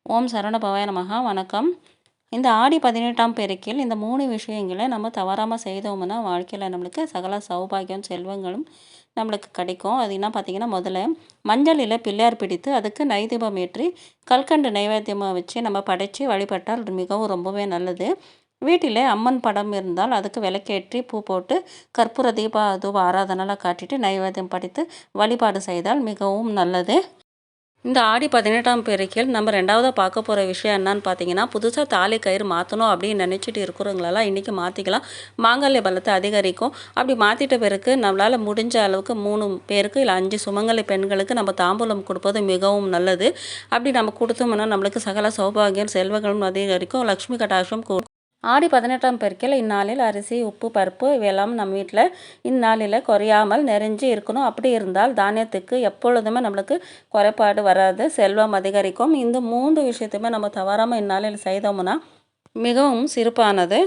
ஓம் சரவணபவாய நமஹ. வணக்கம். இந்த ஆடி 18ஆம் பெருக்கில் இந்த 3 விஷயங்கள நம்ம தவறாம செய்தோம்னா, வாழ்க்கையில நம்மளுக்கு சகல சௌபாக்கியம், செல்வங்களும் நம்மளுக்கு கிடைக்கும். அது என்ன பார்த்தீங்கன்னா, முதல்ல மஞ்சளில பிள்ளையார் பிடித்து, அதுக்கு நெய்தீபம் ஏற்றி, கல்கண்டு நைவேத்தியமா வச்சு நம்ம படைச்சு வழிபட்டால் அது மிகவும் ரொம்பவே நல்லது. வீட்டிலே அம்மன் படம் இருந்தால் அதுக்கு விளக்கேற்றி, பூ போட்டு, கற்பூர தூப ஆராதனைலாம் காட்டிட்டு, நைவேத்தியம் படைத்து வழிபாடு செய்தால் மிகவும் நல்லது. இந்த ஆடி 18ஆம் பெருக்கில் நம்ம 2வதா பார்க்க போகிற விஷயம் என்னன்னு பார்த்தீங்கன்னா, புதுசா தாலி கயிறு மாற்றணும் அப்படின்னு நினச்சிட்டு இருக்கிறவங்களெல்லாம் இன்றைக்கி மாற்றிக்கலாம். மாங்கல்ய பலத்தை அதிகரிக்கும். அப்படி மாற்றிட்ட பிறகு நம்மளால் முடிஞ்ச அளவுக்கு 3 பேருக்கு இல்லை 5 சுமங்கலி பெண்களுக்கு நம்ம தாம்பூலம் கொடுப்பது மிகவும் நல்லது. அப்படி நம்ம கொடுத்தோம்னா நம்மளுக்கு சகல சௌபாகியம், செல்வங்களும் அதிகரிக்கும். லக்ஷ்மி கடாட்சம் ஆடி 18ஆம் பெருக்கில் இந்நாளில் அரிசி, உப்பு, பருப்பு இவையெல்லாம் நம்ம வீட்டில் இந்நாளில் குறையாமல் நிறைஞ்சு இருக்கணும். அப்படி இருந்தால் தானியத்துக்கு எப்பொழுதுமே நம்மளுக்கு குறைபாடு வராது, செல்வம் அதிகரிக்கும். இந்த 3 விஷயத்தையுமே நம்ம தவறாமல் இந்நாளில் செய்தோம்னா மிகவும் சிறப்பானது.